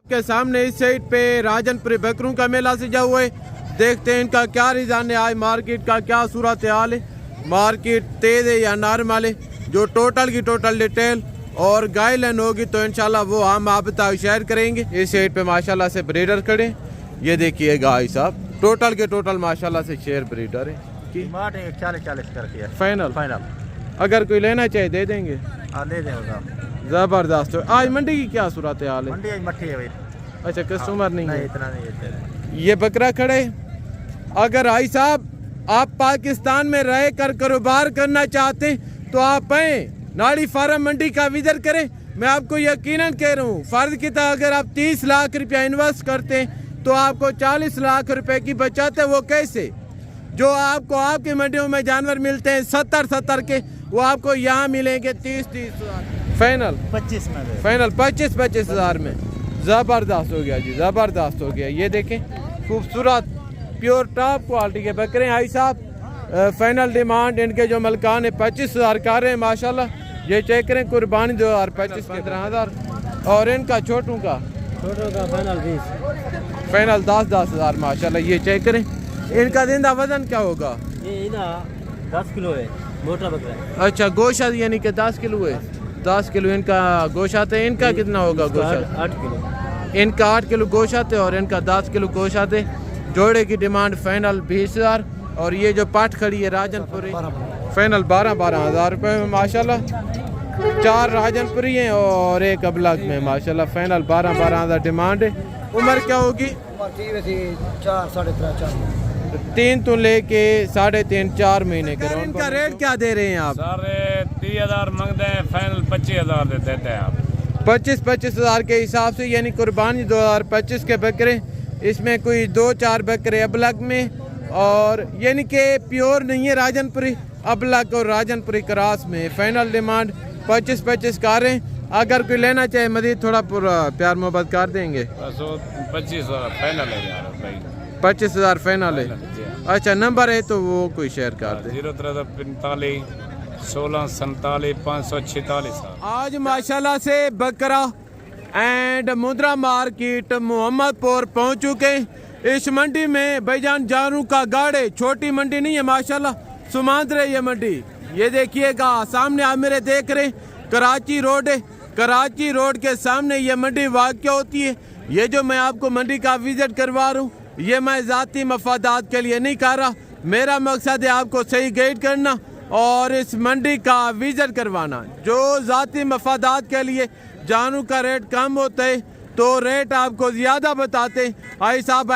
के सामने इस साइड पे राजनपुरी बकरों का मेला सजा हुआ है। देखते हैं इनका क्या रुझान है, आज मार्केट का क्या सूरत हाल है, मार्केट तेज है या नॉर्मल है। जो टोटल की टोटल डिटेल और गाइडलाइन होगी तो इंशाल्लाह वो हम आप तक शेयर करेंगे। इस साइड पे माशाल्लाह से ब्रीडर खड़े, ये देखिए गाय साहब टोटल के टोटल माशाल्लाह से शेयर ब्रीडर है। 40 करके फाइनल अगर कोई लेना चाहे दे देंगे, दे देंगे। जबरदस्त। आज मंडी की क्या सूरत हाल है? मंडी आज मट्ठी है भाई। अच्छा कस्टमर नहीं है, इतना नहीं है। ये बकरा खड़े। अगर भाई साहब आप पाकिस्तान में रह कर कारोबार करना चाहते हैं तो आप आए नाड़ी फार्म मंडी का विजिट करें। मैं आपको यकीनन कह रहा हूँ, फर्ज की तरह अगर आप 30 लाख रुपया इन्वेस्ट करते हैं तो आपको 40 लाख रुपए की बचत है। वो कैसे? जो आपको आपकी मंडियों में जानवर मिलते हैं 70 के, वो आपको यहाँ मिलेंगे 30 फाइनल 25 में, फाइनल 25 हज़ार में। ज़बरदस्त हो गया जी, ज़बरदस्त हो गया। ये देखें खूबसूरत प्योर टॉप क्वालिटी के बकरे भाई साहब। फाइनल डिमांड इनके जो मलकान है 25,000 कर रहे हैं माशाल्लाह। ये चेक करें कुर्बानी 2025 के 15,000 और इनका छोटों का फाइनल 20, फाइनल 10,000 माशाल्लाह। ये चेक करें इनका जिंदा वजन क्या होगा? ये ना 10 किलो है, मोटा बकरा है। अच्छा गोशत यानी कि 10 किलो है, 10 किलो इनका गोशत है। इनका कितना होगा गोशत? 8 किलो। इनका 8 किलो गोशत है और इनका 10 किलो गोशत है। जोड़े की डिमांड फाइनल 20,000 और ये जो पाठ खड़ी है राजनपुरी फाइनल 12 हज़ार रुपये में माशाल्लाह। 4 राजनपुरी हैं और एक अबलग में माशाल्लाह। फाइनल 12 हज़ार डिमांड है। उम्र क्या होगी? 3 तो लेके 3.5-4 महीने के। इनका रेट क्या दे रहे हैं आप? सर 30,000 मांगते हैं, फाइनल 25,000 देते हैं आप। 25 हज़ार के हिसाब से यानी कुर्बानी 2025 के बकरे। इसमें कोई 2-4 बकरे अबलग में और यानी कि प्योर नहीं है राजनपुरी, अबलग और राजनपुरी क्रॉस में। फाइनल डिमांड 25 कर रहे हैं। अगर कोई लेना चाहे मजीद थोड़ा पूरा प्यार मोहब्बत कर देंगे। 25,000 फाइनल है यार भाई। 25,000 फाइनल है। अच्छा नंबर है तो वो कोई शेयर कर दे। 0345 16 47 546। आज माशाल्लाह से बकरा एंड मुद्रा मार्केट मोहम्मदपुर पहुंच चुके। इस मंडी में भाईजान जानू का गाड़े, छोटी मंडी नहीं है माशाल्लाह, सुमांद्र है ये मंडी। ये देखिएगा सामने आप मेरे देख रहे कराची रोड है। कराची रोड के सामने ये मंडी वाक़या होती है। ये जो मैं आपको मंडी का विजिट करवा रहा हूँ ये मैं ज़ाती मफादात के लिए नहीं कर रहा। मेरा मकसद है आपको सही गाइड करना और इस मंडी का विजिट करवाना। जो ज़ाती मफादात के लिए जानू का रेट कम होता है तो रेट आपको ज़्यादा बताते हैं। भाई साहब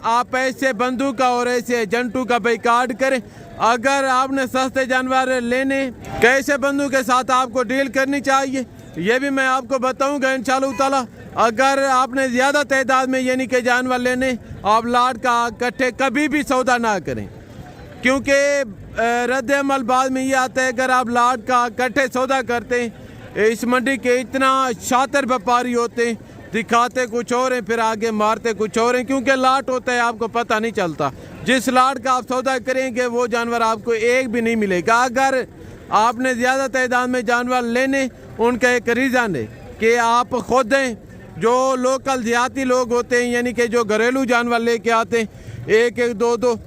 आप ऐसे बंधु का और ऐसे एजेंटों का बाइकाट करें। अगर आपने सस्ते जानवर लेने कैसे बंधु के साथ आपको डील करनी चाहिए ये भी मैं आपको बताऊंगा इंशाअल्लाह ताला। अगर आपने ज़्यादा तादाद में यानी कि जानवर लेने, आप लाट का इकट्ठे कभी भी सौदा ना करें, क्योंकि रद्द अमल बाद में ये आता है अगर आप लाट का इकट्ठे सौदा करते हैं। इस मंडी के इतना शातिर व्यापारी होते हैं, दिखाते कुछ और हैं फिर आगे मारते कुछ और हैं, क्योंकि लाट होता है आपको पता नहीं चलता। जिस लाट का आप सौदा करेंगे वो जानवर आपको एक भी नहीं मिलेगा। अगर आपने ज़्यादा तादाद में जानवर लेने, उनका एक रीज़न है कि आप खुद हैं जो लोकल देहाती लोग होते हैं यानी कि जो घरेलू जानवर लेके आते हैं 1-1, 2-2,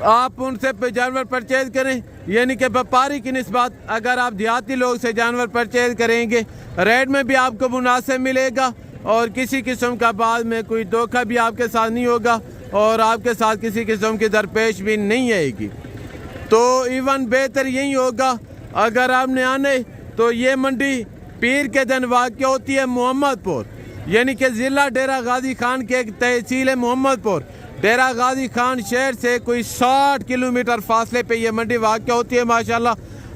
आप उनसे जानवर परचेज करें यानी कि व्यापारी की निस्बत अगर आप देहाती लोग से जानवर परचेज करेंगे रेट में भी आपको मुनासिब मिलेगा और किसी किस्म का बाद में कोई धोखा भी आपके साथ नहीं होगा और आपके साथ किसी किस्म की दरपेश भी नहीं आएगी। तो इवन बेहतर यही होगा अगर आपने आने तो ये मंडी पीर के दिन वाक़या होती है मोहम्मदपुर, यानी कि ज़िला डेरा गाजी खान के एक तहसील है मोहम्मदपुर। डेरा गाजी खान शहर से कोई 60 किलोमीटर फासले पे ये मंडी वाक़या होती है माशाल्लाह।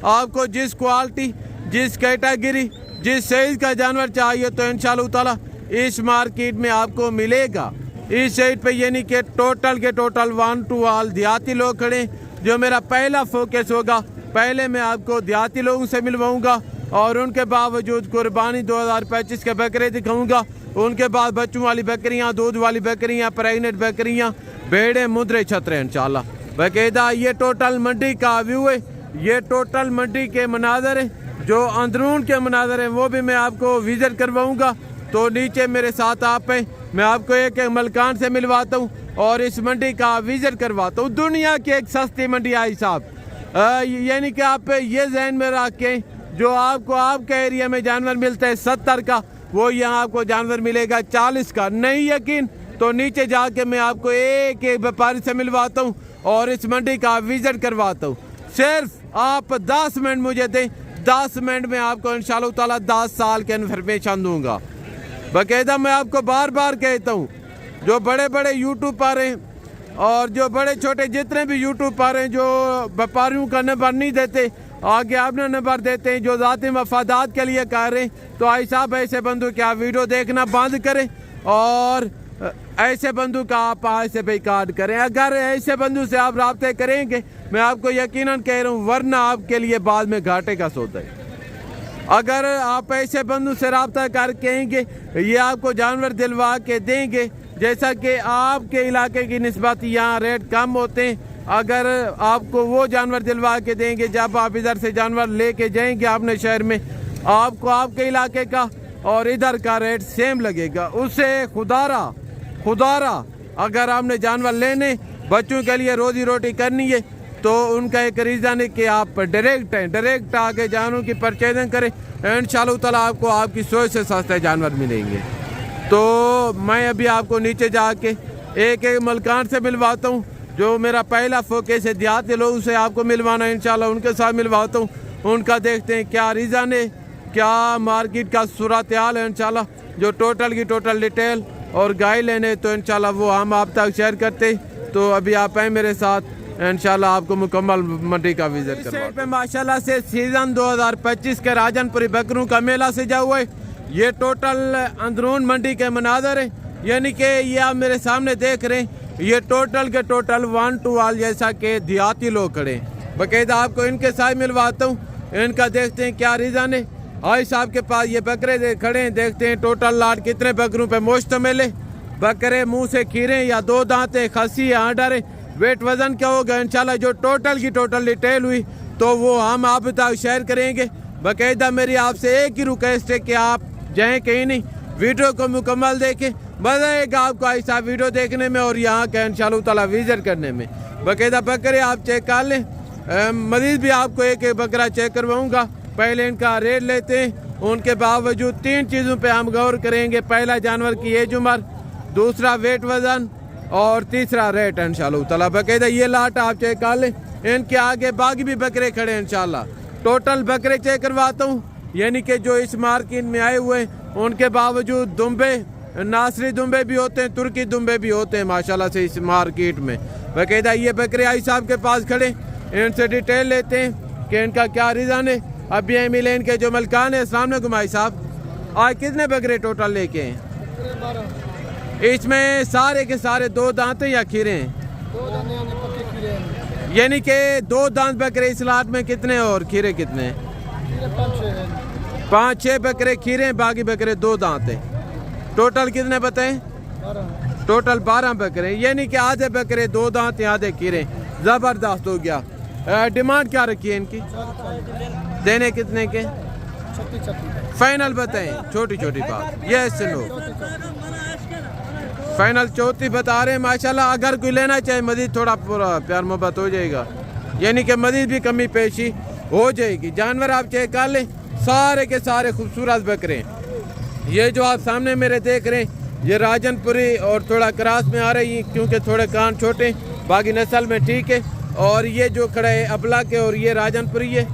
आपको जिस क्वालिटी, जिस कैटेगरी, जिस साइज़ का जानवर चाहिए तो इंशाअल्लाह ताला इस मार्केट में आपको मिलेगा। इस साइड पे यानी कि टोटल के टोटल 1 to all देहाती लोग खड़े। जो मेरा पहला फोकस होगा, पहले मैं आपको देहाती लोगों से मिलवाऊंगा और उनके बावजूद कुर्बानी 2025 के बकरे दिखाऊंगा। उनके बाद बच्चों वाली बकरियां, दूध वाली बकरियां, प्रेगनेंट बकरियां, भेड़े, मुद्रे, छतरे इंशाल्लाह बाकायदा। ये टोटल मंडी का व्यू है, ये टोटल मंडी के मनाजर हैं। जो अंदरून के मनाजर हैं वो भी मैं आपको विजिट करवाऊंगा तो नीचे मेरे साथ आप हैं, मैं आपको एक एक मलकान से मिलवाता हूँ और इस मंडी का विजिट करवाता हूँ। दुनिया की एक सस्ती मंडी आई साहब, यानी कि आप ये जहन में रख के जो आपको आपके एरिया में जानवर मिलता है 70 का, वो यहाँ आपको जानवर मिलेगा 40 का। नहीं यकीन तो नीचे जाके मैं आपको एक एक व्यापारी से मिलवाता हूँ और इस मंडी का विजिट करवाता हूँ। सिर्फ आप 10 मिनट मुझे दें, 10 मिनट में आपको इंशाअल्लाह ताला 10 साल के इन्फॉर्मेशन दूंगा। बाकायदा मैं आपको बार बार कहता हूँ, जो बड़े बड़े यूट्यूबर हैं और जो बड़े छोटे जितने भी यूट्यूबर हैं जो व्यापारियों का नंबर नहीं देते, आगे आपने नंबर देते हैं जो ज़ाती मफादात के लिए कह रहे हैं, तो ऐसे बंदू क्या वीडियो देखना बंद करें और ऐसे बंदू का आप ऐसे बेकार करें। अगर ऐसे बंदू से आप राब्ते करेंगे, मैं आपको यकीनन कह रहा हूँ, वरना आपके लिए बाद में घाटे का सौदा है। अगर आप ऐसे बंदू से रब्ता कर कहेंगे ये आपको जानवर दिलवा के देंगे, जैसा कि आपके इलाके की निस्बत यहाँ रेट कम होते हैं, अगर आपको वो जानवर दिलवा के देंगे जब आप इधर से जानवर लेके जाएंगे अपने शहर में, आपको आपके इलाके का और इधर का रेट सेम लगेगा। उससे खुदारा अगर आपने जानवर लेने, बच्चों के लिए रोजी रोटी करनी है, तो उनका एक रीज़न है कि आप डायरेक्ट आके जानवरों की परचेजिंग करें, इंशाअल्लाह ताला आपको आपकी सोच से सस्ते जानवर मिलेंगे। तो मैं अभी आपको नीचे जाके एक एक मलकान से मिलवाता हूँ। जो मेरा पहला फोकस है देहाती लोगों से आपको मिलवाना है, इंशाल्लाह उनके साथ मिलवाता हूँ। उनका देखते हैं क्या रीज़न है, क्या मार्केट का सूरत हाल है। इंशाल्लाह जो टोटल की टोटल डिटेल और गाय लेने तो इंशाल्लाह वो हम आप तक शेयर करते। तो अभी आप हैं मेरे साथ, इंशाल्लाह आपको मुकम्मल मंडी का विजिट करवाते हैं। माशाल्लाह से सीज़न 2025 के राजनपुरी बकरों का मेला सजा हुआ है। ये टोटल अंदरून मंडी के मनाजर है, यानी कि ये आप मेरे सामने देख रहे हैं, ये टोटल के टोटल 1 to all जैसा कि देहाती लोग खड़े हैं। बाकायदा आपको इनके साथ मिलवाता हूँ, इनका देखते हैं क्या रीज़न है। भाई साहब के पास ये बकरे खड़े हैं, देखते हैं टोटल लाट कितने बकरों पे मुश्तमिल है। बकरे मुंह से खीरे या 2 दांते, खसी या आडर, वेट वजन क्या होगा, इंशाल्लाह जो टोटल की टोटल डिटेल हुई तो वो हम आप तक शेयर करेंगे। बाकायदा मेरी आपसे एक ही रिक्वेस्ट है कि आप जाएँ कहीं नहीं, वीडियो को मुकम्मल देखें, मज़ा आएगा आपको ऐसा वीडियो देखने में और यहाँ का इंशाअल्लाह ताला विजिट करने में। बाकायदा बकरे आप चेक कर लें, मज़ीद भी आपको एक एक बकरा चेक करवाऊँगा। पहले इनका रेट लेते हैं, उनके बावजूद 3 चीज़ों पे हम गौर करेंगे। पहला जानवर की एज उम्र, दूसरा वेट वज़न और तीसरा रेट इंशाअल्लाह ताला। बाकायदा ये लाट आप चेक कर लें, इनके आगे बाकी भी बकरे खड़े हैं। इंशाअल्लाह टोटल बकरे चेक करवाता हूँ, यानी कि जो इस मार्केट में आए हुए हैं उनके बावजूद दुम्बे, नासरी दुम्बे भी होते हैं, तुर्की दुम्बे भी होते हैं माशाल्लाह से इस मार्केट में। बाकायदा ये बकरे आई साहब के पास खड़े, इनसे डिटेल लेते हैं कि इनका क्या रीज़न है। अभी ये मिले इनके जो मलकान है। अस्सलाम वालेकुम भाई साहब, आज कितने बकरे टोटल लेके हैं? 12। इसमें सारे के सारे 2 दांत या खीरे हैं? 2 दांत, यानी कि 2 दांत बकरे इस लाट में कितने और खीरे कितने हैं? 5-6 बकरे खीरे हैं, बाकी बकरे 2 दांत हैं। टोटल कितने बताएं? 12। टोटल 12 बकरे, यानी कि आधे बकरे 2 दांत, आधे खीरे। ज़बरदस्त हो गया। डिमांड क्या रखी है इनकी? देने कितने के? 36। फाइनल बताएं, छोटी छोटी बात। ये सुनो, फाइनल 34 बता रहे हैं माशाल्लाह। अगर कोई लेना चाहे मजीद थोड़ा पूरा प्यार मोहब्बत हो जाएगा, यानी कि मजीद भी कमी पेशी हो जाएगी। जानवर आप चेक कर लें, सारे के सारे खूबसूरत बकरे हैं। ये जो आप सामने मेरे देख रहे हैं ये राजनपुरी और थोड़ा क्रॉस में आ रही है, क्योंकि थोड़े कान छोटे, बाकी नस्ल में ठीक है। और ये जो खड़ा है अबला के और ये राजनपुरी है,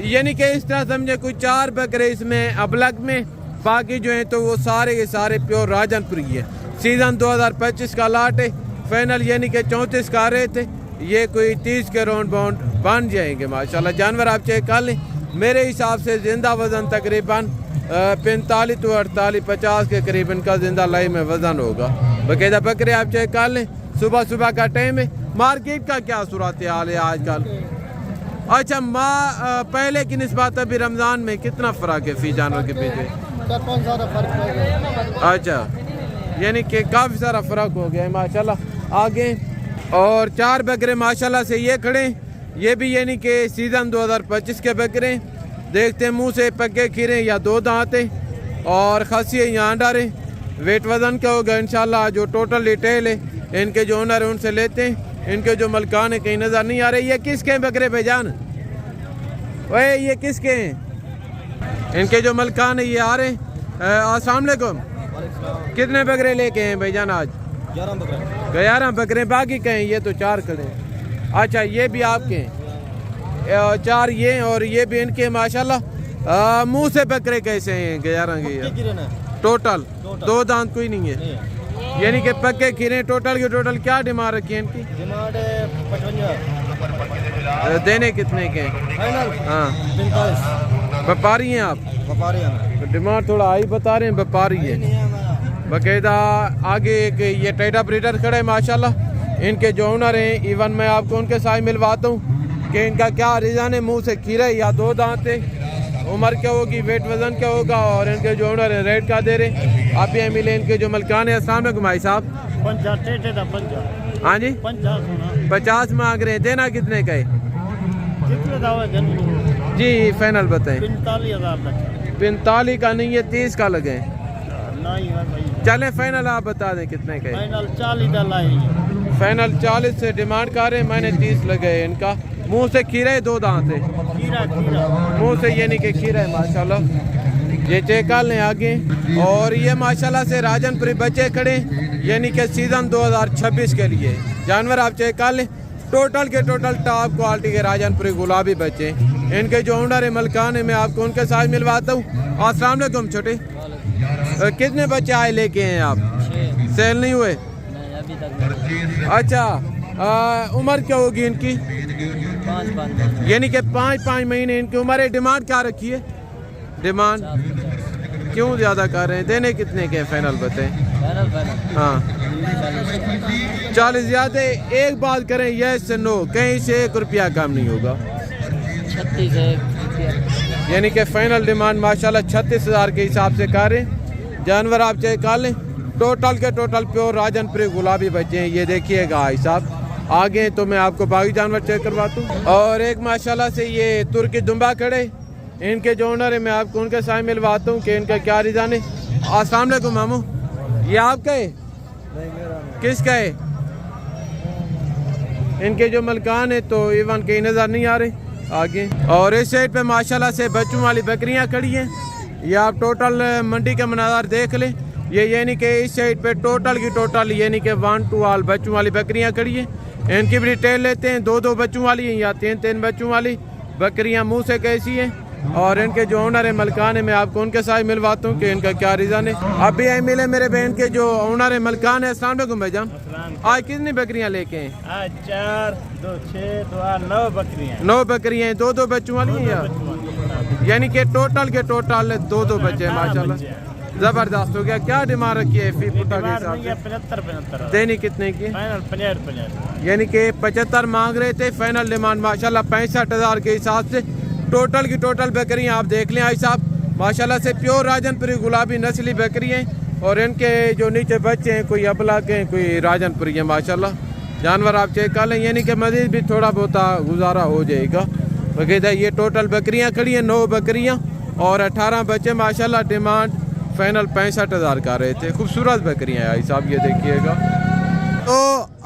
यानी कि इस तरह समझे कोई 4 बकरे इसमें अबलग में, बाकी जो है तो वो सारे के सारे प्योर राजनपुरी है। सीज़न 2025 का लाट है। फाइनल यानी कि 34 का रहे थे, ये कोई 30 के राउंड बाउंड बन जाएंगे माशाल्लाह। जानवर आप चेक कर लें, मेरे हिसाब से जिंदा वज़न तकरीबन 45 to 48 50 के करीब इनका जिंदा लाई में वज़न होगा। बाकायदा बकरे आप चेक कर लें। सुबह का टाइम है। मार्केट का क्या सूरत हाल है आजकल? अच्छा, पहले की निस्बत अभी रमज़ान में कितना फ़र्क है फी जानवर के पीछे? 4-5 ज़्यादा फ़र्क हो गया। अच्छा, यानी कि काफ़ी सारा फ़र्क हो गया है माशाल्लाह। आगे और 4 बकरे माशाल्लाह से ये खड़े, ये भी यानी कि सीज़न 2025 के बकरे। देखते हैं मुंह से पक्के खीरे या 2 दांत हैं। और खसी यहाँ अंडर है। वेट वज़न क्या होगा इंशाल्लाह, जो टोटल डिटेल है इनके जो ओनर है उनसे लेते हैं। इनके जो मलकान है कहीं नज़र नहीं आ रहे। ये किसके हैं बकरे भाईजान? ओए ये किसके हैं? इनके जो मलकान है ये आ रहे हैं। अस्सलाम वालेकुम। कितने बकरे लेके हैं भाईजान आज? 11 बकरे। बाकी कहें ये तो 4 खड़े हैं। अच्छा ये भी आपके हैं? 4 ये और ये भी इनके माशाल्लाह। मुंह से बकरे कैसे हैं 11 के? टोटल 2 दांत कोई नहीं है, यानी कि पक्के खीरे। टोटल की टोटल क्या डिमांड रखी है इनकी? डिमांड 55। देने कितने के? हाँ 45। व्यापारी हैं आप? व्यापारी हैं। डिमांड थोड़ा हाई बता रहे हैं, व्यापारी है बकायदा। आगे एक ये टाइटा ब्रीडर खड़े हैं माशाल्लाह। इनके जो ओनर हैं, इवन मैं आपको उनके साथ मिलवाता हूँ कि इनका क्या रिजन है। मुंह से खीरे या 2 दांत है, उम्र क्या होगी, वेट वजन क्या होगा, और इनके जो ओनर है रेट क्या दे रहे आप ये मिले। इनके जो मलकान है। अस्सलाम वालेकुम भाई साहब। हाँ जी 50 मांग रहे हैं, देना कितने का है जी? फाइनल बताएं। 45 का नहीं है, 30 का लगे। चले फाइनल आप बता दें कितने का है? फाइनल 40 से डिमांड कर रहे हैं, मैंने 30 लगे हैं इनका। मुंह से खीरा है, 2 दांत है मुंह से, ये नहीं कि खीरा है माशाल्लाह। ये चेक कर लें आगे। और ये माशाल्लाह से राजनपुरी बच्चे खड़े, यानी कि सीजन 2026 के लिए जानवर आप चेक कर लें। टोटल के टोटल टॉप क्वालिटी के राजनपुरी गुलाबी बच्चे। इनके जो ओनर है मलकान है, मैं आपको उनके साथ मिलवाता हूँ। अस्सलाम वालेकुम। छोटे कितने बच्चे आए लेके हैं आप? सेल नहीं हुए अभी तक। अच्छा उम्र क्या होगी इनकी? 5 यानी कि 5 महीने इनकी उम्र है। डिमांड क्या रखी है? डिमांड क्यों ज़्यादा कर रहे हैं? देने कितने के फाइनल बताएं? हाँ 40 ज़्यादा। एक बात करें, यस से नो, कहीं से 1 रुपया कम नहीं होगा। 36 है, यानी कि फाइनल डिमांड माशाल्लाह 36,000 के हिसाब से कर रहे। जानवर आप चेक कर लें। टोटल के टोटल प्योर राजनपुरी गुलाबी बच्चे हैं। ये देखिएगा भाई साहब आगे, तो मैं आपको बाकी जानवर चेक करवाता हूँ। और एक माशाल्लाह से ये तुर्की दुम्बा खड़े, इनके जो ओनर है मैं आपको उनके साथ मिलवाता हूँ कि इनका क्या रिजान है। अस्सलाम वालेकुम मामू। ये आपका है? किसका है? इनके जो मलकान है तो इवन कहीं नज़र नहीं आ रहे आगे। और इस साइड पे माशाल्लाह से बच्चों वाली बकरियां खड़ी हैं। ये आप टोटल मंडी का मनाज़र देख लें। ये यानी कि इस साइड पे टोटल की टोटल यानी कि 1 to all बच्चों वाली बकरियां खड़ी हैं। इनकी भी डिटेल लेते हैं। 2 बच्चों वाली हैं या 3 बच्चों वाली बकरियां मुँह से कैसी हैं, और इनके जो ओनर है मलकान है मैं आपको उनके साथ मिलवाता हूँ कि इनका क्या रीज़न है। अब भी मिले मेरे बहन के जो ओनर है मलकान है। अस्सलाम वालेकुम भाईजान। आज कितनी बकरियां लेके हैं? आज 4, 2, 6, 2, 8, 9 बकरियां। 9 बकरियां हैं। 2 बच्चों वाली हैं यार, यानी कि टोटल के टोटल 2 बच्चे हैं माशाल्लाह। जबरदस्त हो गया। क्या डिमांड रखी है फी पुटा के हिसाब से? 75 देनी कितने की? फाइनल 50 यानी कि 75 मांग रहे थे। फाइनल डिमांड माशाल्लाह 65,000 के हिसाब से। टोटल की टोटल बकरियां आप देख लें भाई साहब माशाल्लाह से प्योर राजनपुरी गुलाबी नस्ली बकरी हैं। और इनके जो नीचे बच्चे हैं कोई अबला के हैं कोई राजनपुरी हैं माशाल्लाह। जानवर आप चेक कर लें, यानी कि मजीद भी थोड़ा बहुत गुजारा हो जाएगा। बकायदा ये टोटल बकरियां खड़ी हैं, 9 बकरियां और 18 बच्चे माशाल्लाह। डिमांड फाइनल 65,000 का रहे थे। खूबसूरत बकरियां भाई साहब, ये देखिएगा। तो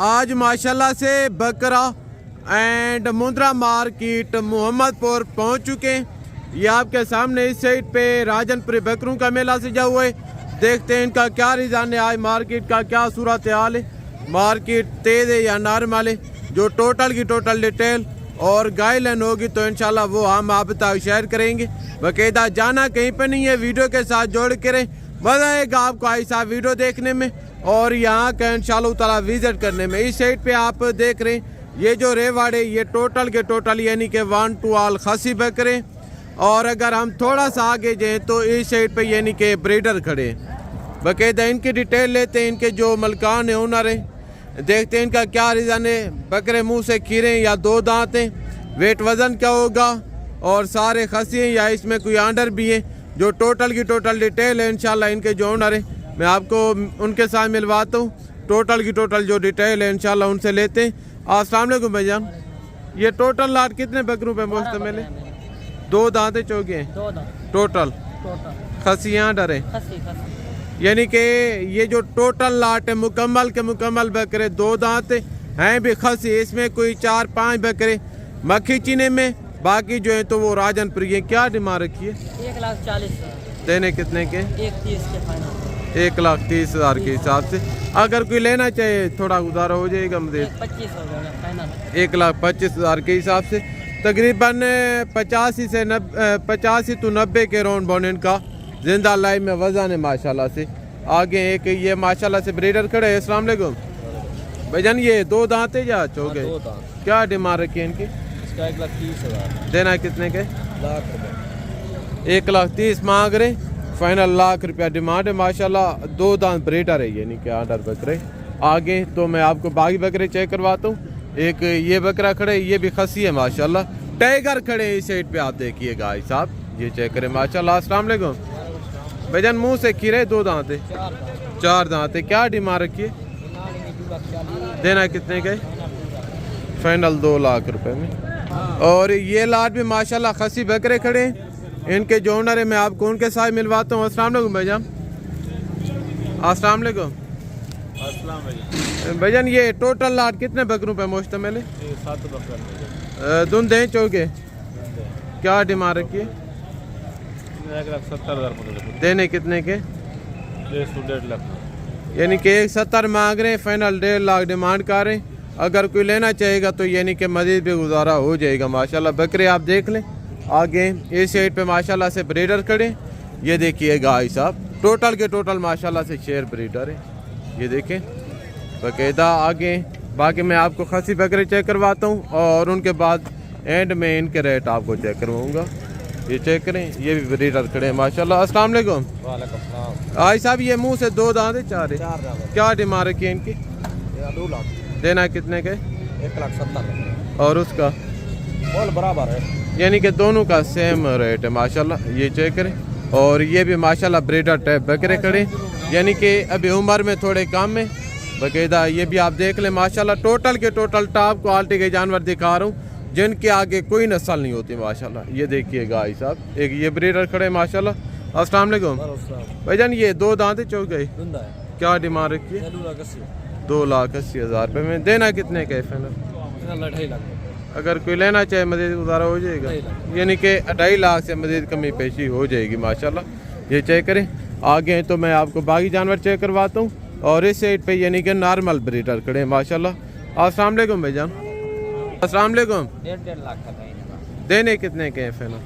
आज माशाल्लाह से बकरा एंड मुंद्रा मार्केट मोहम्मदपुर पहुंच चुके हैं। ये आपके सामने इस साइड पे राजनपुरी बकरों का मेला सजा हुआ है। देखते हैं इनका क्या रिजान है, आज मार्केट का क्या सूरत हाल है, मार्केट तेज है या नॉर्मल है। जो टोटल की टोटल डिटेल और गाइडलाइन होगी तो इंशाल्लाह वो हम आप तक शेयर करेंगे। बाकायदा जाना कहीं पे नहीं है, वीडियो के साथ जोड़ के रहें। मज़ा आएगा आपको ऐसा वीडियो देखने में और यहाँ का इंशाल्लाह ताला विजिट करने में। इस साइड पे आप देख रहे हैं ये जो रेवाड़े ये टोटल के टोटल यानी कि 1 to all खासी बकरे। और अगर हम थोड़ा सा आगे जाएँ तो इस साइड पे यानी कि ब्रीडर खड़े। बाकायदा इनकी डिटेल लेते हैं, इनके जो मलकान है ओनर है, देखते हैं इनका क्या रीज़न है। बकरे मुंह से खीरे या 2 दांत हैं, वेट वज़न क्या होगा और सारे खसी हैं या इसमें कोई आंडर भी हैं। जो टोटल की टोटल डिटेल है इंशाल्लाह इनके जो ओनर है मैं आपको उनके साथ मिलवाता हूँ। टोटल की टोटल जो डिटेल है इंशाल्लाह उनसे लेते हैं। अस्सलाम वालेकुम भाईजान। ये टोटल लाट कितने बकरों पे मुश्तमिल है? 2 दांत चौके हैं टोटल। खसी यहाँ डरे, खसी खसी। यानी कि ये जो टोटल लाट है मुकम्मल के मुकम्मल बकरे, 2 दांत हैं भी खसी, इसमें कोई 4-5 बकरे मक्खी चीने में, बाकी जो है तो वो राजनपुर। ये क्या डिमांड रखी है? 1,40,000। देने कितने के? 1,30,000 के फाइनल। 1,30,000 के हिसाब से। अगर कोई लेना चाहे थोड़ा गुजारा हो जाएगा मुझे? 1,25,000 हो जाएगा फाइनल। 1,25,000 के हिसाब से तकरीबन 85 to 90 के राउंड बाउंड इनका जिंदा लाइव में वजन है माशाल्लाह से। आगे एक ये माशाल्लाह से ब्रीडर खड़े हैं। अस्सलाम वालेकुम भाईजान, ये 2 दांत है या चौके? 2 दांत। क्या डिमांड रखी है इनकी? इसका 1,30,000। देना कितने के? लाख रुपये। 1,30,000 मांग रहे, फाइनल ₹1,00,000 डिमांड है माशाल्लाह। 2 दांत ब्रीडर है, यानी कि आर्डर बकरे। आगे तो मैं आपको बाकी बकरे चेक करवाता हूँ। एक ये बकरा खड़े, ये भी खसी है माशाल्लाह। टाइगर खड़े हैं इस साइड पे, आप देखिएगा भाई साहब, ये चेक करें माशाल्लाह। अस्सलाम वालेकुम भाईजान, मुंह से खीरे, 2 दांत है? 4 दांत है। क्या डिमांड रखी है? देना कितने के? फाइनल ₹2,00,000 में। और ये लाट भी माशाल्लाह खसी बकरे खड़े हैं, इनके जो ओनर है मैं आपको उनके साथ मिलवाता हूँ। अस्सलाम वालेकुम भाईजान। अस्सलाम वालेकुम भाईजान, ये टोटल लाट कितने बकरों पे मुश्तमिल है? 7 बकरा। धुंध है चौके? क्या डिमांड रखी है? 1,70,000। देने कितने के? 1.5 लाख। यानी कि 1,70,000 मांग रहे हैं, फाइनल 1.5 लाख डिमांड कर रहे हैं। अगर कोई लेना चाहेगा तो यानी कि मजीद भी गुजारा हो जाएगा माशाल्लाह। बकरे आप देख लें। आगे इस साइड पे माशाल्लाह से ब्रीडर खड़े, ये देखिए गाय साहब, टोटल के टोटल माशाल्लाह से शेर ब्रीडर है, ये देखें बाकायदा। आगे बाकी मैं आपको खसी बकरे चेक करवाता हूँ और उनके बाद एंड में इनके रेट आपको चेक करवाऊँगा। ये चेक करें, ये भी ब्रीडर खड़े हैं माशाल्लाह। अस्सलाम वालेकुम भाई साहब, ये मुंह से 2 दांत है? 4 है। क्या डिमांड रखी है इनकी? 2 लाख। देना कितने के? 1,70,000। और उसका बोल बराबर है, यानी कि दोनों का सेम रेट है माशाल्लाह। ये चेक करें। और ये भी माशाल्लाह ब्रीडर टाइप बकरे खड़े, यानी कि अभी उम्र में थोड़े कम है बाकायदा। ये भी आप देख लें माशाल्लाह। टोटल के टोटल टॉप क्वालिटी के जानवर दिखा रहा हूँ जिनके आगे कोई नस्ल नहीं होती माशाल्लाह। ये देखिएगा भाई साहब, एक ये ब्रीडर खड़े माशाल्लाह। अस्सलाम वालेकुम भाईजान, ये 2 दांत चौक गए, क्या डिमांड रखी है? 2,80,000 में। देना कितने का है फाइनल? 2.5 लाख। अगर कोई लेना चाहे मजीद गुजारा हो जाएगा, यानी कि 2.5 लाख से मजीद कमी पेशी हो जाएगी माशाल्लाह। ये चेक करें। आगे तो मैं आपको बाकी जानवर चेक करवाता हूँ और इस साइड पे यानी कि नॉर्मल ब्रीडर खड़े माशाल्लाह। अस्सलाम वालेकुम भाईजान। अस्सलाम वालेकुम। 1.5 लाख का देने कितने के हैं फाइनल?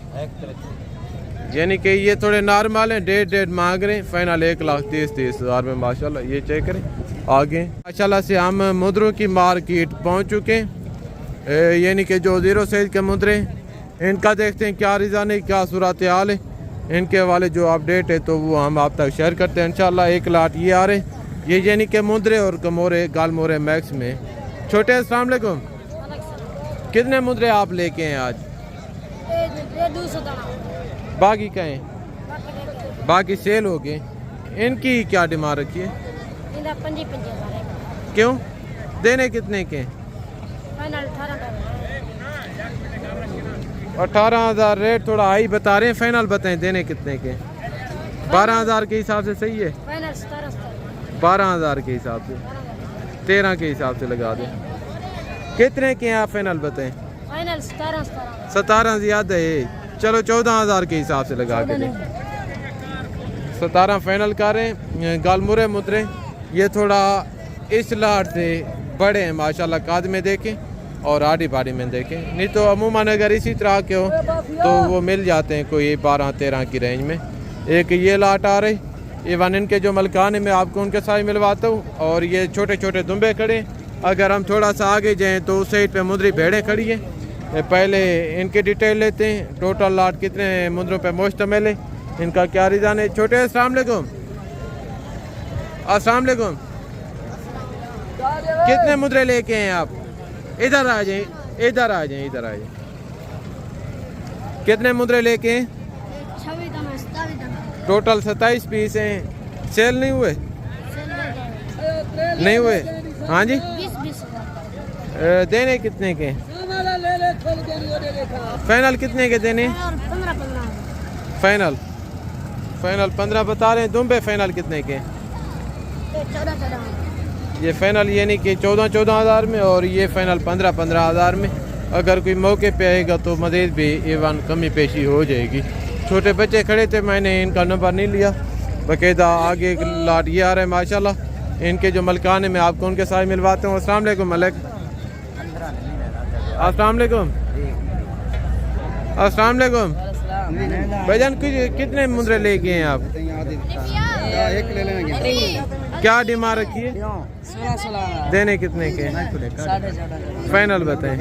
यानी कि ये थोड़े नॉर्मल हैं, 1.5 मांग रहे हैं, फाइनल 1,30,000 में माशाल्लाह। ये चेक करें। आगे माशाल्लाह से हम मुद्रों की मार्केट पहुँच चुके हैं, यानी कि जो 0 साइज के मुद्रे, इनका देखते हैं क्या रिज़ान है, क्या सूरत हाल है। इनके वाले जो अपडेट है तो वो हम आप तक शेयर करते हैं इंशाल्लाह। 1 लाट ये आ रहे हैं, ये यानी कि मुद्रे और कमोरे गालमोरे मैक्स में छोटे। अस्सलाम वालेकुम, कितने मुद्रे आप लेके हैं आज? बाकी कहें बाकी सेल हो गए। इनकी क्या डिमांड रखी है? 55,000। क्यों? देने कितने के? 18,000 रेट थोड़ा हाई बता रहे हैं, फाइनल बताएं देने कितने के? 12,000 के हिसाब से सही है? 12,000 के हिसाब से, 13 के हिसाब से लगा दें। कितने के हैं आप फाइनल बताएं? 17 ज्यादा है, चलो 14,000 के हिसाब से लगा के दें। 17 फाइनल कर रहे हैं। गालमुरे मुद्रे ये थोड़ा इस लाट से बड़े हैं माशाल्लाह, काद में देखें और आड़ी बाड़ी में देखें, नहीं तो अमूमन अगर इसी तरह के हो तो वो मिल जाते हैं कोई 12-13 की रेंज में। एक ये लाट आ रही, इवन इनके जो मलकान है मैं आपको उनके साथ मिलवाता हूँ। और ये छोटे छोटे दुम्बे खड़े, अगर हम थोड़ा सा आगे जाएँ तो उस साइड पे मुद्री भेड़ें खड़ी हैं। पहले इनके डिटेल लेते हैं, टोटल लाट कितने मुद्रों पे मुश्तमिल है, इनका क्या रिजान है। छोटे अस्सलाम वालेकुम। अस्सलाम वालेकुम, कितने मुद्रे लेके हैं आप? इधर आ जाएं, इधर आ जाएं, इधर आ जाएं। कितने मुद्रे लेके हैं? टोटल 27 पीस हैं। सेल नहीं हुए? नहीं हुए, हाँ जी। देने कितने के? फाइनल कितने के देने? फाइनल फाइनल 15 बता रहे हैं। दुम्बे फाइनल कितने के? 14 ये फाइनल यानी कि 14 हज़ार में, और ये फाइनल 15 हज़ार में। अगर कोई मौके पे आएगा तो मज़ीद भी इवन कमी पेशी हो जाएगी। छोटे बच्चे खड़े थे, मैंने इनका नंबर नहीं लिया। बाकायदा आगे एक लाट ये आ रहा है माशाल्लाह। इनके जो मलकान है मैं आपको उनके साथ मिलवाता हूँ। अस्सलाम वालेकुम मलिक। अस्सलाम वालेकुम। अस्सलाम वालेकुम भाईजान। कितने मुंदरे लेके हैं आप? एक ले लेंगे। क्या डिमांड रखी है? 16 देने कितने के? 14.5 फाइनल बताएं।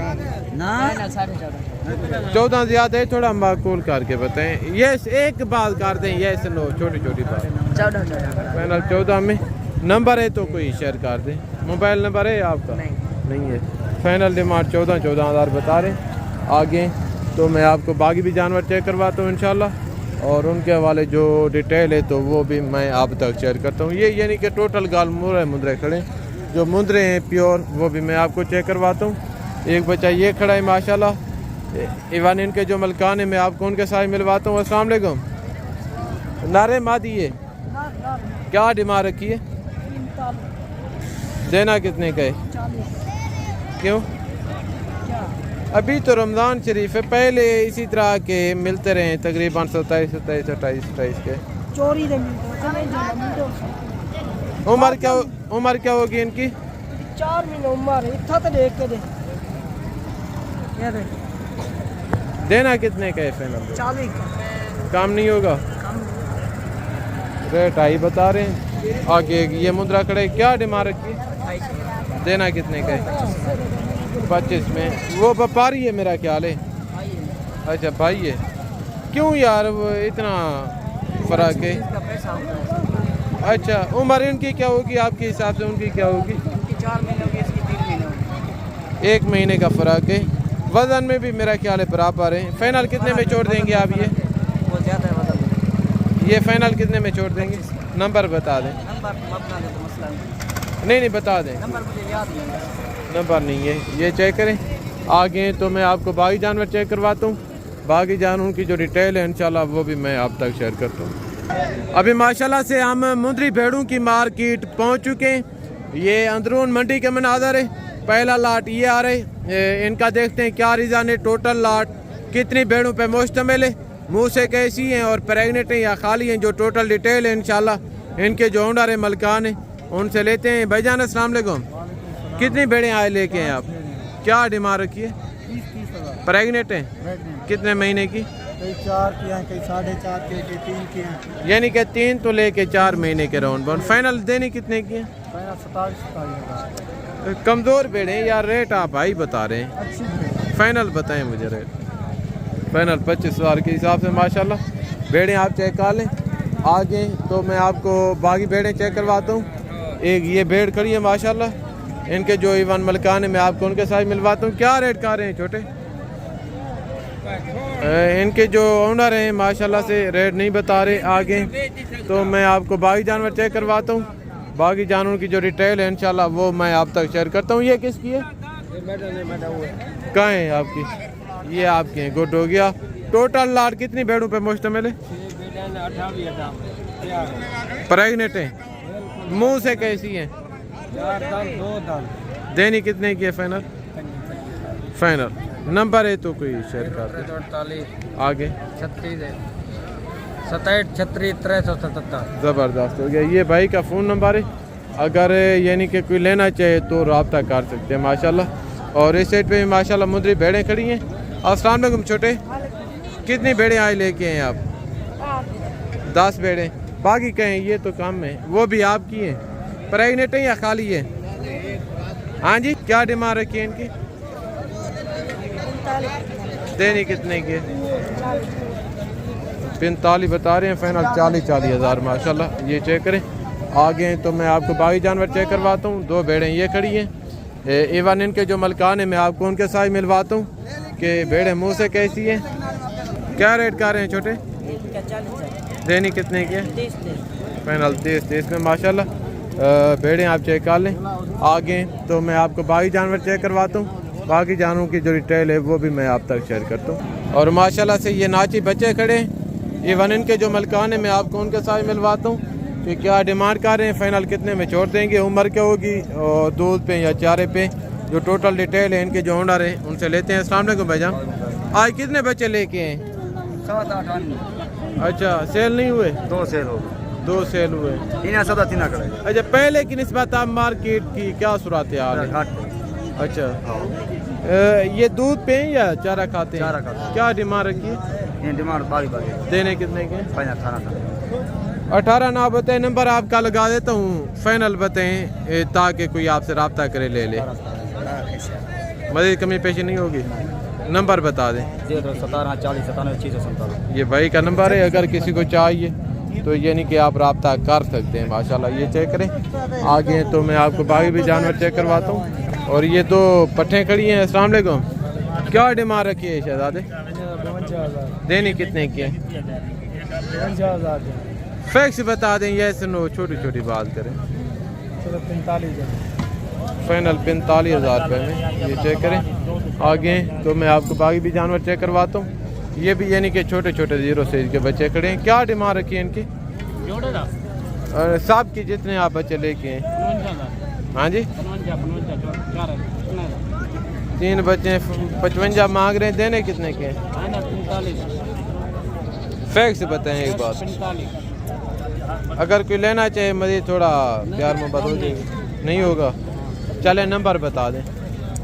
14 ज्यादा है, थोड़ा माकूल करके बताएं। ये एक बात कर दें, ये नो छोटी छोटी बात। 14 फाइनल 14 में। नंबर है तो कोई शेयर कर दें। मोबाइल नंबर है आपका? नहीं है। फाइनल डिमांड 14 हज़ार बता रहे हैं। आगे तो मैं आपको बाकी भी जानवर चेक करवाता हूँ इंशाल्लाह, और उनके हवाले जो डिटेल है तो वो भी मैं आप तक शेयर करता हूँ। ये यानी कि टोटल गाल मुंदरे खड़े हैं, जो मुंदरे हैं प्योर वो भी मैं आपको चेक करवाता हूँ। एक बच्चा ये खड़ा है माशाल्लाह। इवन इनके जो मलकान है मैं आपको उनके साथ मिलवाता हूँ। अस्सलाम वालेकुम। नारे मादी है, क्या डिमांड रखी है? देना कितने का है? क्यों? अभी तो रमज़ान शरीफ है, पहले इसी तरह के मिलते रहे तकरीबन 27, 28, 28 के। चोरी उम्र क्या होगी इनकी? 4 महीने उम्र है। इतना तो देख के दे। देना कितने का है फाइनल? 40 का काम नहीं होगा। रेट आई बता रहे हैं। आगे ये मुद्रा खड़े, क्या डिमांड रखी? देना कितने का है? 25 में। वो व्यापारी है मेरा ख्याल है। अच्छा भाई है। क्यों यार वो इतना फर्क है? अच्छा उम्र इनकी क्या होगी आपके हिसाब से? उनकी क्या होगी? 4 महीने होगी, इसकी 3 महीने होगी। 1 महीने का फ़र्क है। वज़न में भी मेरा ख्याल है बराबर है। फाइनल कितने में छोड़ देंगे आप? ये वो ज़्यादा है वजन। ये फाइनल कितने में छोड़ देंगे? नंबर बता दें। नंबर अपना दे तो मसला नहीं बता दें। नंबर मुझे याद नहीं है। नंबर नहीं है। ये चेक करें। आगे तो मैं आपको बाकी जानवर चेक करवाता हूँ। बाकी जानवरों की जो डिटेल है इंशाल्लाह वो भी मैं आप तक शेयर करता हूँ। अभी माशाल्लाह से हम मुंदरी भेड़ों की मार्केट पहुँच चुके हैं। ये अंदरून मंडी के मनाजर है। पहला लाट ये आ रहे, इनका देखते हैं क्या रिज़ान है। टोटल लाट कितनी भेड़ों पे मुश्तमिल है, मुँह से कैसी हैं और प्रेगनेंट हैं या खाली हैं, जो टोटल डिटेल है इंशाल्लाह इनके जो ओनर है मलकान है उनसे लेते हैं। भाईजान अस्सलाम वालेकुम। कितनी भेड़ें आए लेके हैं आप? क्या डिमांड रखी है? 30,000 प्रेगनेंट हैं? कितने महीने की? कई 4 की हैं, कई 4.5 की, कई 3 की हैं। यानी कि 3 तो लेके 4 महीने के राउंड बाउंड। फाइनल देने कितने की है? 27,000। कमज़ोर भेड़ें यार, रेट आप भाई बता रहे हैं। अच्छी है। फाइनल बताएं मुझे रेट। फाइनल 25,000 के हिसाब से माशाल्लाह भेड़ें आप चेक कर लें। आगे तो मैं आपको बाकी भेड़ें चेक करवाता हूँ। एक ये भेड़ खड़ी है माशाल्लाह, इनके जो इवन मलकान है मैं आपको उनके साथ मिलवाता हूँ। क्या रेट कर रहे हैं छोटे? इनके जो ओनर हैं माशाल्लाह से रेट नहीं बता रहे। आगे तो मैं आपको बाकी जानवर चेक करवाता हूँ। बाकी जानवरों की जो डिटेल है इंशाल्लाह वो मैं आप तक शेयर करता हूँ। ये किसकी है? कहाँ है आपकी? ये आपकी है। गुड हो गया। टोटल लाट कितनी भेड़ों पे मुश्तमिल है? प्रेगनेंट है? मुँह से कैसी है? देनी कितने की है फाइनल? फाइनल नंबर है तो कोई शेयर कर दे। 48 आगे 36 है 27 36 377। ज़बरदस्त हो गया। ये भाई का फ़ोन नंबर है, अगर यानी कि कोई लेना चाहे तो रब्ता कर सकते हैं माशाल्लाह। और इस साइड पे भी माशाल्लाह मुंदरी भेड़ें खड़ी हैं। अस्सलाम वालेकुम छोटे। कितनी भेड़ें आए लेके हैं आप? 10 भेड़ें। बाकी कहें ये तो कम है। वो भी आपकी हैं? प्रेगनेंट है या खाली है? हाँ जी। क्या डिमांड रखी है इनकी? देनी कितने की? 45 बता रहे हैं। फाइनल 40 हज़ार माशाल्लाह। ये चेक करें। आगे तो मैं आपको बाकी जानवर चेक करवाता हूँ। 2 भेड़ें ये खड़ी हैं। इवन इनके जो मलकान है मैं आपको उनके साथ मिलवाता हूँ कि भेड़ें मुँह से कैसी हैं। क्या रेट कर रहे हैं छोटे? देनी कितने की है? फाइनल 30 में माशाल्लाह भेड़ें आप चेक कर लें। आगे तो मैं आपको बाकी जानवर चेक करवाता हूँ। बाकी जानवरों की जो डिटेल है वो भी मैं आप तक शेयर करता हूँ। और माशाल्लाह से ये नाची बच्चे खड़े हैं। इवन इनके जो मलकान है मैं आपको उनके साथ मिलवाता हूँ कि क्या डिमांड कर रहे हैं, फाइनल कितने में छोड़ देंगे, उम्र क्या होगी और दूध पे या चारे पे, जो टोटल डिटेल है इनके जो ओनर हैं उनसे लेते हैं। अस्सलाम वालेकुम भाईजान, आज कितने बच्चे लेके हैं? 7 8 8 अच्छा, सेल नहीं हुए? 2 सेल हो 2 सेल हुए। तीन सदा तीन करे अच्छा, पहले की निस्बत आप मार्केट की क्या सूरत हाल है? अच्छा, ये दूध पे हैं या चारा खाते हैं? चारा खाते हैं। क्या डिमांड रखी है? ये डिमांड 22 देने कितने के? 18 18 ना बताए, नंबर आपका लगा देता हूँ, फाइनल बताएं ताकि कोई आपसे रब्ता करे ले ले, मज़ीद कमी पेशी नहीं होगी। नंबर बता दें। 17 40 97 647 ये भाई का नंबर है, अगर किसी को चाहिए तो ये नहीं कि आप रब्ता कर सकते हैं। माशाल्लाह, ये चेक करें। आगे तो मैं आपको बाकी भी जानवर चेक करवाता हूँ। और ये दो पट्ठें खड़ी हैं। अस्सलाम वालेकुम, क्या डिमांड रखी है शहजादे? देनी कितने की है? 52,000 फैक्स बता दें, ये सुनो, छोटी छोटी बात करें। 45,000 फाइनल 45,000 रुपये में ये चेक करें। आगे तो मैं आपको बाकी भी जानवर चेक करवाता हूँ। ये भी यानी कि छोटे छोटे 0 साइज के बच्चे खड़े हैं। क्या डिमांड रखी है इनकी? साहब की जितने आप बच्चे लेके हैं। हाँ जी, 3 बच्चे 55 मांग रहे हैं, देने कितने के हैं? फैक्स बताएं एक बात, अगर कोई लेना चाहे मज़ीद थोड़ा प्यार मोहब्बत हो जाएगी। नहीं होगा, चले नंबर बता दें।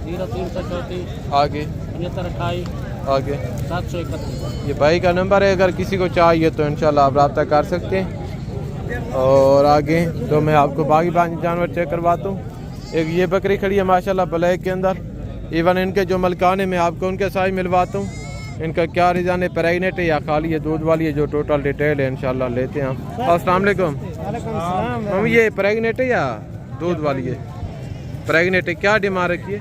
0334 आगे 7528 आगे 731। ये भाई का नंबर है, अगर किसी को चाहिए तो इंशाल्लाह आप रब्ता कर सकते हैं। और आगे तो मैं आपको बाकी जानवर चेक करवाता हूँ। एक ये बकरी खड़ी है माशाल्लाह ब्लैक के अंदर। इवन इनके जो मलकान है मैं आपको उनके साथ मिलवाता हूँ। इनका क्या रिजान है, प्रेगनेंट है या खाली है, दूध वाली है, जो टोटल डिटेल है इंशाल्लाह लेते हैं हम। अस्सलाम वालेकुम, हम ये प्रेगनेंट है या दूध वाली है? प्रेगनेंट है। क्या डिमांड रखी है?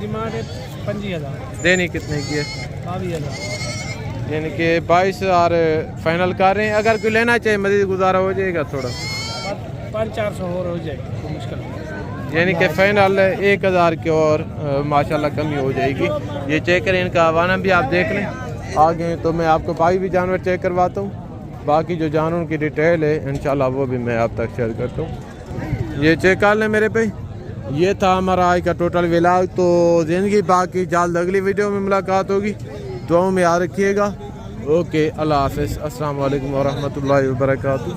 डिमांड है 25,000 देनी कितने की है? 22,000 यानी कि 22,000 फाइनल कर रहे हैं। अगर कोई लेना चाहे मज़ीद गुजारा हो जाएगा थोड़ा? 500-400 और हो जाएगी, कोई मुश्किल नहीं। यानी कि फाइनल 1,000 की और माशाल्लाह कमी हो जाएगी। ये चेक करें, इनका हवाना भी आप देख लें। आगे तो मैं आपको बाकी भी जानवर चेक करवाता हूँ। बाकी जो जानवरों की डिटेल है इंशाल्लाह वो भी मैं आप तक शेयर करता हूँ। ये चेक कर लें मेरे पे। ये था हमारा आज का टोटल व्लॉग। तो ज़िंदगी बाकी जल्द अगली वीडियो में मुलाकात होगी। दुआओं में याद रखिएगा। ओके, अल्लाह हाफ़िज़। अस्सलाम वालेकुम व रहमतुल्लाहि व बरकातुहू।